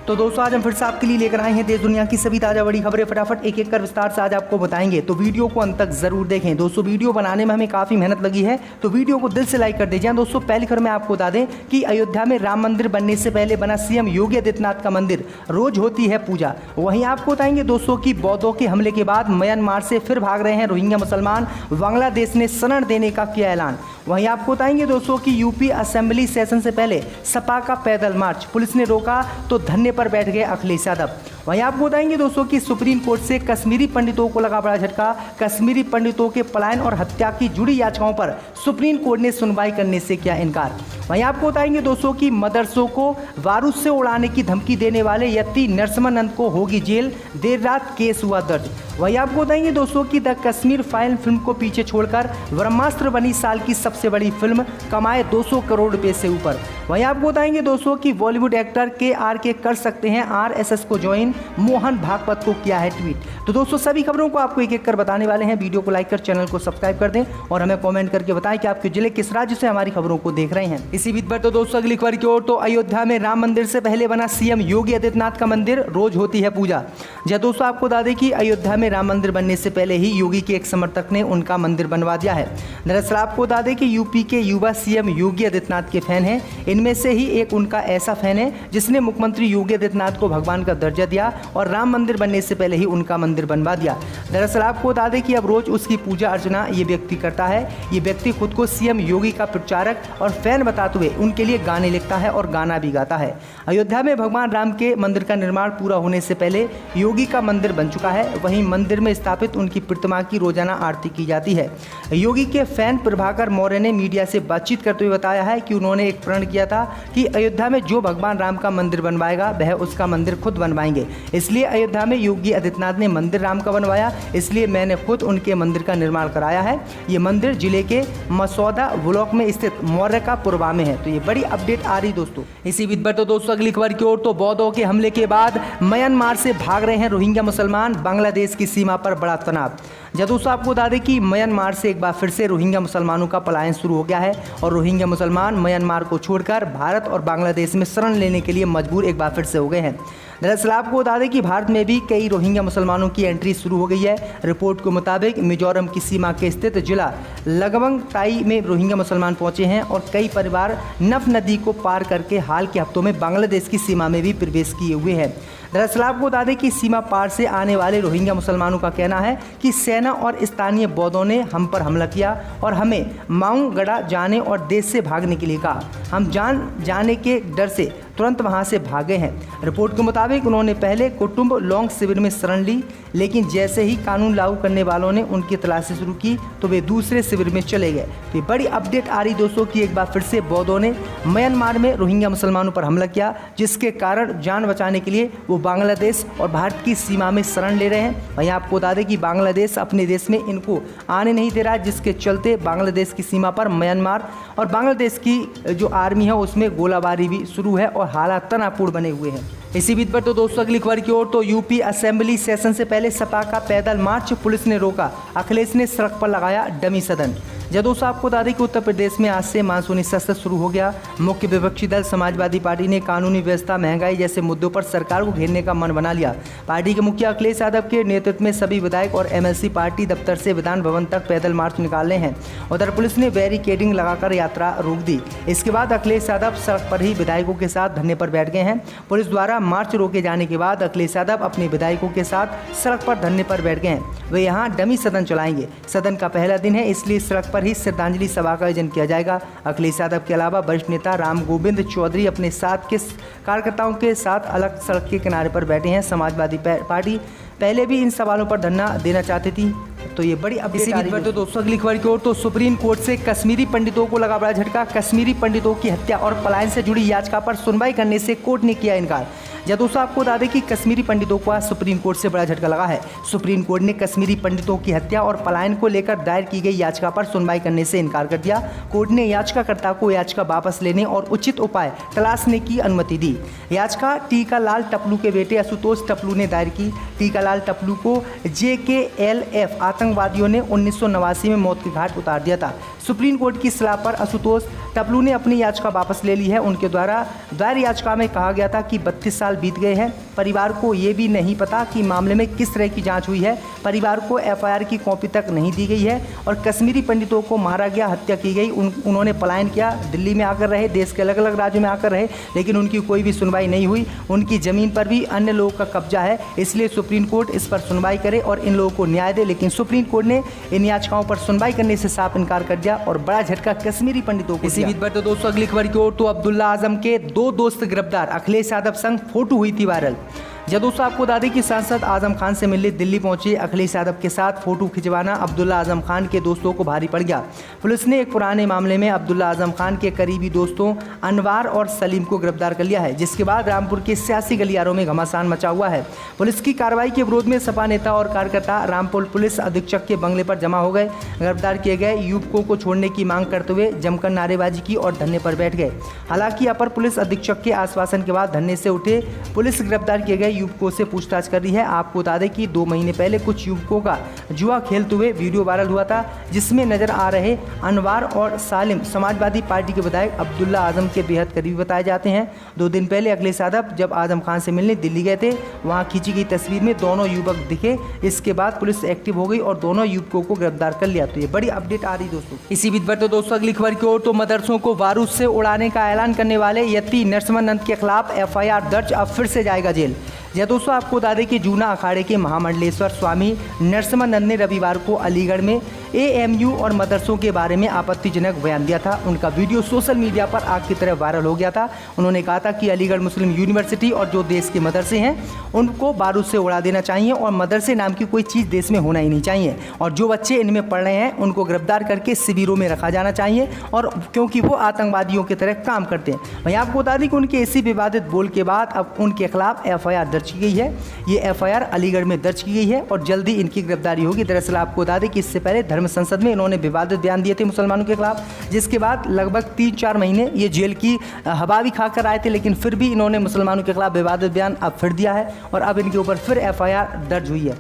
तो दोस्तों आज हम फिर से आपके लिए लेकर आए हैं देश दुनिया की सभी ताज़ा बड़ी खबरें। फटाफट एक एक कर विस्तार से आज आपको बताएंगे, तो वीडियो को अंत तक जरूर देखें। दोस्तों वीडियो बनाने में हमें काफ़ी मेहनत लगी है, तो वीडियो को दिल से लाइक कर दीजिए। दोस्तों पहली खबर में आपको बता दें कि अयोध्या में राम मंदिर बनने से पहले बना सीएम योगी आदित्यनाथ का मंदिर, रोज होती है पूजा। वहीं आपको बताएंगे दोस्तों की बौद्धों के हमले के बाद म्यांमार से फिर भाग रहे हैं रोहिंग्या मुसलमान, बांग्लादेश ने शरण देने का किया ऐलान। वहीं आपको बताएंगे दोस्तों की यूपी असेंबली सेशन से पहले सपा का पैदल मार्च, पुलिस ने रोका तो धरने पर बैठ गए अखिलेश यादव। वहीं आपको बताएंगे दोस्तों कि सुप्रीम कोर्ट से कश्मीरी पंडितों को लगा बड़ा झटका। कश्मीरी पंडितों के पलायन और हत्या की जुड़ी याचिकाओं पर सुप्रीम कोर्ट ने सुनवाई करने से किया इनकार। वहीं आपको बताएंगे दोस्तों कि मदरसों को बारूद से उड़ाने की धमकी देने वाले यति नरसिम्हानंद को होगी जेल, देर रात केस हुआ दर्ज। वहीं आपको बताएंगे दोस्तों कि द कश्मीर फाइल फिल्म को पीछे छोड़कर ब्रह्मास्त्र बनी साल की सबसे बड़ी फिल्म, कमाए 200 करोड़ रुपए से ऊपर। वहीं आपको बताएंगे दोस्तों कि बॉलीवुड एक्टर के कर सकते हैं आरएसएस को ज्वाइन, मोहन भागवत को किया है ट्वीट। तो दोस्तों सभी खबरों को आपको एक एक कर बताने वाले हैं। वीडियो को लाइक कर चैनल को सब्सक्राइब कर दें और हमें कमेंट करके बताएं कि आपके जिले किस राज्य से हमारी खबरों को देख रहे हैं। इसी बीच पर तो दोस्तों अगली खबर की ओर, तो अयोध्या में राम मंदिर से पहले बना सीएम योगी आदित्यनाथ का मंदिर, रोज होती है पूजा। जय दोस्तों आपको बता दें कि अयोध्या में राम मंदिर बनने से पहले ही योगी के एक समर्थक ने उनका मंदिर बनवा दिया है। दरअसल आपको बता दें कि यूपी के युवा सीएम योगी आदित्यनाथ के फैन हैं। इनमें से ही एक उनका ऐसा फैन है जिसने मुख्यमंत्री योगी आदित्यनाथ को भगवान का दर्जा दिया और राम मंदिर बनने से पहले ही उनका मंदिर बनवा दिया। दरअसल आपको बता दें कि अब रोज उसकी पूजा अर्चना ये व्यक्ति करता है। ये व्यक्ति खुद को सीएम योगी का प्रचारक और फैन बताते हुए उनके लिए गाने लिखता है और गाना भी गाता है। अयोध्या में भगवान राम के मंदिर का निर्माण पूरा होने से पहले योगी का मंदिर बन चुका है। वहीं मंदिर में स्थापित उनकी प्रतिमा की रोजाना आरती की जाती है। योगी के फैन प्रभाकर मौर्य ने मीडिया से बातचीत करते हुए बताया है कि उन्होंने एक प्रण किया था कि अयोध्या में जो भगवान राम का मंदिर बनवाएगा वह उसका मंदिर खुद बनवाएंगे। इसलिए अयोध्या में योगी आदित्यनाथ ने मंदिर राम का बनवाया, इसलिए मैंने खुद उनके मंदिर का निर्माण कराया है। ये मंदिर जिले के मसौदा ब्लॉक में स्थित मौर्य का पुरवा में है। तो ये बड़ी अपडेट आ रही दोस्तों। इसी बीच पर तो दोस्तों अगली खबर की ओर, तो बौद्धों के हमले के बाद म्यांमार से भाग रहे हैं रोहिंग्या मुसलमान, बांग्लादेश की सीमा पर बड़ा तनाव। जब दोस्तों आपको बता दें कि म्यांमार से एक बार फिर से रोहिंग्या मुसलमानों का पलायन शुरू हो गया है और रोहिंग्या मुसलमान म्यांमार को छोड़कर भारत और बांग्लादेश में शरण लेने के लिए मजबूर एक बार फिर से हो गए हैं। दरअसल आपको बता दें कि भारत में भी कई रोहिंग्या मुसलमानों की एंट्री शुरू हो गई है। रिपोर्ट के मुताबिक मिजोरम की सीमा के स्थित जिला लगवंग ताई में रोहिंग्या मुसलमान पहुंचे हैं और कई परिवार नफ नदी को पार करके हाल के हफ्तों में बांग्लादेश की सीमा में भी प्रवेश किए हुए हैं। दरअसल आपको बता दें कि सीमा पार से आने वाले रोहिंग्या मुसलमानों का कहना है कि सेना और स्थानीय बौद्धों ने हम पर हमला किया और हमें माउंगड़ा जाने और देश से भागने के लिए कहा। हम जान जाने के डर से तुरंत वहां से भागे हैं। रिपोर्ट के मुताबिक उन्होंने पहले कुटुंब लोंग शिविर में शरण ली, लेकिन जैसे ही कानून लागू करने वालों ने उनकी तलाशी शुरू की तो वे दूसरे शिविर में चले गए। तो ये बड़ी अपडेट आ रही दोस्तों कि एक बार फिर से बौद्धों ने म्यांमार में रोहिंग्या मुसलमानों पर हमला किया, जिसके कारण जान बचाने के लिए वो बांग्लादेश और भारत की सीमा में शरण ले रहे हैं। वहीं आपको बता दें कि बांग्लादेश अपने देश में इनको आने नहीं दे रहा है, जिसके चलते बांग्लादेश की सीमा पर म्यांमार और बांग्लादेश की जो आर्मी है उसमें गोलाबारी भी शुरू है और हालात तनावपूर्ण बने हुए हैं। इसी बीच पर तो दोस्तों अगली खबर की ओर, तो यूपी असेंबली सेशन से पहले सपा का पैदल मार्च, पुलिस ने रोका, अखिलेश ने सड़क पर लगाया डमी सदन। जब दोस्तों आपको बता दें कि उत्तर प्रदेश में आज से मानसूनी सत्र शुरू हो गया। मुख्य विपक्षी दल समाजवादी पार्टी ने कानूनी व्यवस्था, महंगाई जैसे मुद्दों पर सरकार को घेरने का मन बना लिया। पार्टी के मुखिया अखिलेश यादव के नेतृत्व में सभी विधायक और एमएलसी पार्टी दफ्तर से विधान भवन तक पैदल मार्च निकाल रहे हैं। उधर पुलिस ने बैरिकेडिंग लगाकर यात्रा रोक दी। इसके बाद अखिलेश यादव सड़क पर ही विधायकों के साथ धरने पर बैठ गए हैं। पुलिस द्वारा मार्च रोके जाने के बाद अखिलेश यादव अपने विधायकों के साथ सड़क पर धरने पर बैठ गए हैं। वे यहाँ डमी सदन चलाएंगे। सदन का पहला दिन है, इसलिए सड़क पर ही श्रद्धांजलि सभा का आयोजन किया जाएगा। अखिलेश यादव के अलावा वरिष्ठ नेता राम गोविंद चौधरी अपने साथ के कार्यकर्ताओं के साथ अलग सड़क के किनारे पर बैठे हैं। समाजवादी पार्टी पहले भी इन सवालों पर धरना देना चाहती थी। तो ये बड़ी अपडेट आ रही है। तो दोस्तों अगली खबर की ओर, तो सुप्रीम कोर्ट से कश्मीरी पंडितों को लगा बड़ा झटका। कश्मीरी पंडितों की हत्या और पलायन से जुड़ी याचिका पर सुनवाई करने से कोर्ट ने किया इनकार। जब दोस्तों आपको बता दें कि कश्मीरी पंडितों को आज सुप्रीम कोर्ट से बड़ा झटका लगा है। सुप्रीम कोर्ट ने कश्मीरी पंडितों की हत्या और पलायन को लेकर दायर की गई याचिका पर सुनवाई करने से इनकार कर दिया। कोर्ट ने याचिकाकर्ता को याचिका वापस लेने और उचित उपाय तलाशने की अनुमति दी। याचिका टीकालाल टपलू के बेटे आशुतोष टपलू ने दायर की। टीकालाल टपलू को JKLF आतंकवादियों ने 1989 में मौत के घाट उतार दिया था। सुप्रीम कोर्ट की सलाह पर आशुतोष टपलू ने अपनी याचिका वापस ले ली है। उनके द्वारा दायर याचिका में कहा गया था कि 32 साल बीत गए हैं, परिवार को ये भी नहीं पता कि मामले में किस तरह की जांच हुई है, परिवार को एफआईआर की कॉपी तक नहीं दी गई है और कश्मीरी पंडितों को मारा गया, हत्या की गई। उन्होंने पलायन किया, दिल्ली में आकर रहे, देश के अलग अलग राज्यों में आकर रहे, लेकिन उनकी कोई भी सुनवाई नहीं हुई। उनकी ज़मीन पर भी अन्य लोगों का कब्जा है, इसलिए सुप्रीम कोर्ट इस पर सुनवाई करे और इन लोगों को न्याय दे। लेकिन सुप्रीम कोर्ट ने इन याचिकाओं पर सुनवाई करने से साफ इनकार कर दिया और बड़ा झटका कश्मीरी पंडितों को। इसी बीच बढ़ते दोस्तों अगली खबर की ओर, तो अब्दुल्ला आजम के 2 दोस्त गिरफ्तार, अखिलेश यादव संग फोटो हुई थी वायरल। जब दोस्तों आपको बता दें कि सांसद आजम खान से मिलने दिल्ली पहुंचे अखिलेश यादव के साथ फोटो खिंचवाना अब्दुल्ला आजम खान के दोस्तों को भारी पड़ गया। पुलिस ने एक पुराने मामले में अब्दुल्ला आजम खान के करीबी दोस्तों अनवार और सलीम को गिरफ्तार कर लिया है, जिसके बाद रामपुर के सियासी गलियारों में घमासान मचा हुआ है। पुलिस की कार्रवाई के विरोध में सपा नेता और कार्यकर्ता रामपुर पुलिस अधीक्षक के बंगले पर जमा हो गए। गिरफ्तार किए गए युवकों को छोड़ने की मांग करते हुए जमकर नारेबाजी की और धरने पर बैठ गए। हालांकि अपर पुलिस अधीक्षक के आश्वासन के बाद धरने से उठे पुलिस गिरफ्तार किए गए युवकों से पूछताछ कर रही है। आपको बता दें कि 2 महीने पहले कुछ युवकों का जुआ खेलते हुए वीडियो वायरल हुआ था, जिसमें नजर आ रहे अनवार और सालिम समाजवादी पार्टी के विधायक अब्दुल्ला आजम के बेहद करीबी बताए जाते हैं। 2 दिन पहले अखिलेश यादव जब आजम खान से मिलने दिल्ली गए थे, वहां खींची गई तस्वीर में दोनों युवक दिखे। इसके बाद पुलिस एक्टिव हो गई और दोनों युवकों को गिरफ्तार कर लिया। तो ये बड़ी अपडेट आ रही दोस्तों। इसी बीच बढ़ते दोस्तों अगली खबर की ओर, तो मदरसों को बारूद से उड़ाने का ऐलान करने वाले यति नरसिम्हानंद के खिलाफ एफआईआर दर्ज, अब फिर से जाएगा जेल। यह दोस्तों आपको बता दें कि जूना अखाड़े के महामंडलेश्वर स्वामी नरसिम्हानंद ने रविवार को अलीगढ़ में एएमयू और मदरसों के बारे में आपत्तिजनक बयान दिया था। उनका वीडियो सोशल मीडिया पर आग की तरह वायरल हो गया था। उन्होंने कहा था कि अलीगढ़ मुस्लिम यूनिवर्सिटी और जो देश के मदरसे हैं उनको बारूद से उड़ा देना चाहिए और मदरसे नाम की कोई चीज़ देश में होना ही नहीं चाहिए, और जो बच्चे इनमें पढ़ रहे हैं उनको गिरफ्तार करके शिविरों में रखा जाना चाहिए, और क्योंकि वो आतंकवादियों की तरह काम करते हैं। वहीं आपको बता दें कि उनके इसी विवादित बोल के बाद अब उनके खिलाफ एफआईआर दर्ज की गई है। ये एफआईआर अलीगढ़ में दर्ज की गई है और जल्दी इनकी गिरफ्तारी होगी। दरअसल आपको बता दें कि इससे पहले धर्म संसद में इन्होंने विवादित बयान दिए थे मुसलमानों के खिलाफ, जिसके बाद लगभग 3-4 महीने ये जेल की हवा भी खाकर आए थे, लेकिन फिर भी इन्होंने मुसलमानों के खिलाफ विवादित बयान अब फिर दिया है और अब इनके ऊपर फिर एफआईआर दर्ज हुई है।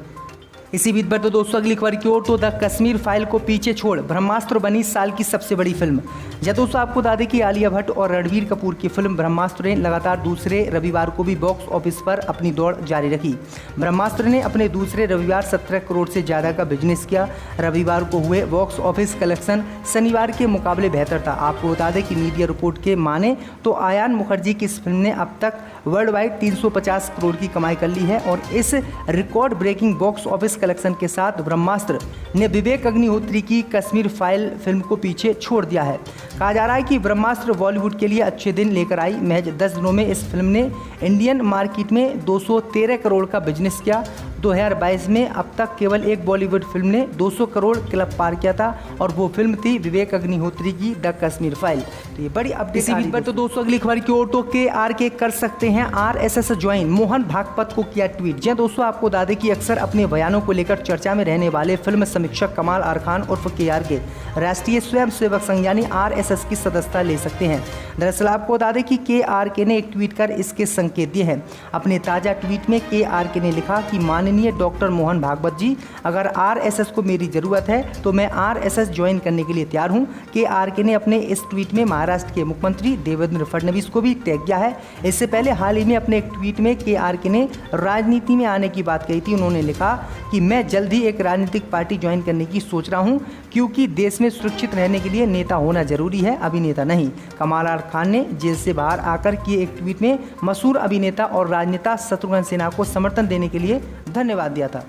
इसी बीच बढ़ते दोस्तों अगली खबर की ओर, तो द कश्मीर फाइल को पीछे छोड़ ब्रह्मास्त्र बनी साल की सबसे बड़ी फिल्म। जब दोस्तों आपको बता दें कि आलिया भट्ट और रणबीर कपूर की फिल्म ब्रह्मास्त्र ने लगातार दूसरे रविवार को भी बॉक्स ऑफिस पर अपनी दौड़ जारी रखी। ब्रह्मास्त्र ने अपने दूसरे रविवार 17 करोड़ से ज़्यादा का बिजनेस किया। रविवार को हुए बॉक्स ऑफिस कलेक्शन शनिवार के मुकाबले बेहतर था। आपको बता दें कि मीडिया रिपोर्ट के माने तो आयान मुखर्जी की इस फिल्म ने अब तक वर्ल्ड वाइड 350 करोड़ की कमाई कर ली है और इस record breaking box office collection के साथ ब्रह्मास्त्र ने विवेक अग्निहोत्री की कश्मीर फाइल फिल्म को पीछे छोड़ दिया है। कहा जा रहा है कि ब्रह्मास्त्र बॉलीवुड के लिए अच्छे दिन लेकर आई। महज 10 दिनों में इस फिल्म ने इंडियन मार्केट में 213 करोड़ का बिजनेस किया। 2022 में अब तक केवल एक बॉलीवुड फिल्म ने 200 करोड़ क्लब पार किया था और वो फिल्म थी विवेक अग्निहोत्री की द कश्मीर फाइल। तो ये बड़ी अपडेट। इसी बीच पर तो दोस्तों अगली खबर की ओर, तो KRK कर सकते हैं RSS ज्वाइन, मोहन भागवत को किया ट्वीट। जी दोस्तों आपको बता दें कि अक्सर अपने बयानों को लेकर चर्चा में रहने वाले फिल्म समीक्षक कमाल आर खान उर्फ KRK राष्ट्रीय स्वयंसेवक संघ यानी RSS की सदस्यता ले सकते हैं। दरअसल आपको बता दें कि KRK ने एक ट्वीट कर इसके संकेत दिए हैं। अपने ताज़ा ट्वीट में KRK ने लिखा कि माननीय डॉक्टर मोहन भागवत जी, अगर RSS को मेरी ज़रूरत है तो मैं RSS ज्वाइन करने के लिए तैयार हूँ। KRK ने अपने इस ट्वीट में महाराष्ट्र के मुख्यमंत्री देवेंद्र फडणवीस को भी टैग किया है। इससे पहले हाल ही में अपने एक ट्वीट में KRK ने राजनीति में आने की बात कही थी। उन्होंने लिखा कि मैं जल्द ही एक राजनीतिक पार्टी ज्वाइन करने की सोच रहा हूँ, क्योंकि देश में सुरक्षित रहने के लिए नेता होना जरूरी है, अभिनेता नहीं। कमाल आर खान ने जेल से बाहर आकर किए एक ट्वीट में मशहूर अभिनेता और राजनेता शत्रुघ्न सिन्हा को समर्थन देने के लिए धन्यवाद दिया था।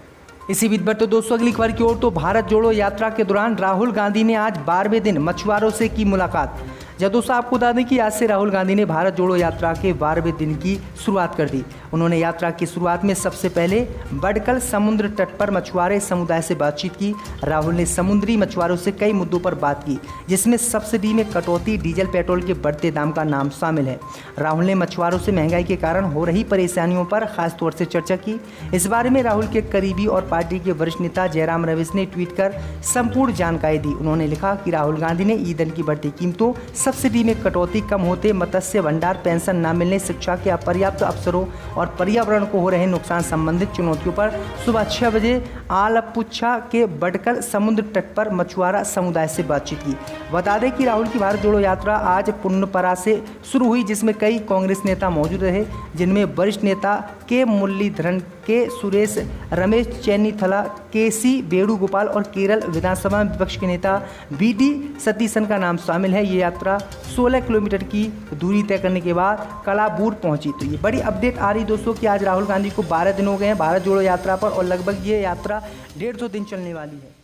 इसी बीच बढ़ते दोस्तों अगली खबर की ओर, तो भारत जोड़ो यात्रा के दौरान राहुल गांधी ने आज 12वें दिन मछुआरों से की मुलाकात। जब दोस्तों आपको बता दें कि आज से राहुल गांधी ने भारत जोड़ो यात्रा के 12वें दिन की शुरुआत कर दी। उन्होंने यात्रा की शुरुआत में सबसे पहले बडकल समुद्र तट पर मछुआरे समुदाय से बातचीत की। राहुल ने समुद्री मछुआरों से कई मुद्दों पर बात की, जिसमें सब्सिडी में कटौती, डीजल पेट्रोल के बढ़ते दाम का नाम शामिल है। राहुल ने मछुआरों से महंगाई के कारण हो रही परेशानियों पर खास तौर से चर्चा की। इस बारे में राहुल के करीबी और पार्टी के वरिष्ठ नेता जयराम रमेश ने ट्वीट कर संपूर्ण जानकारी दी। उन्होंने लिखा कि राहुल गांधी ने ईंधन की बढ़ती कीमतों, सब्सिडी में कटौती, कम होते मत्स्य भंडार, पेंशन न मिलने, शिक्षा के अपर्याप्त अवसरों और पर्यावरण को हो रहे नुकसान संबंधित चुनौतियों पर सुबह 6 बजे आलपुच्छा के बडकल समुद्र तट पर मछुआरा समुदाय से बातचीत की। बता दें कि राहुल की भारत जोड़ो यात्रा आज पुन्नपरा से शुरू हुई, जिसमें कई कांग्रेस नेता मौजूद रहे, जिनमें वरिष्ठ नेता के मुरलीधरन, के सुरेश, रमेश चेन्नीथला, केसी वेणुगोपाल और केरल विधानसभा में विपक्ष के नेता वीडी सतीसन का नाम शामिल है। ये यात्रा 16 किलोमीटर की दूरी तय करने के बाद कलाबूर पहुंची। तो ये बड़ी अपडेट आ रही दोस्तों कि आज राहुल गांधी को 12 दिन हो गए हैं भारत जोड़ो यात्रा पर और लगभग ये यात्रा 150 दिन चलने वाली है।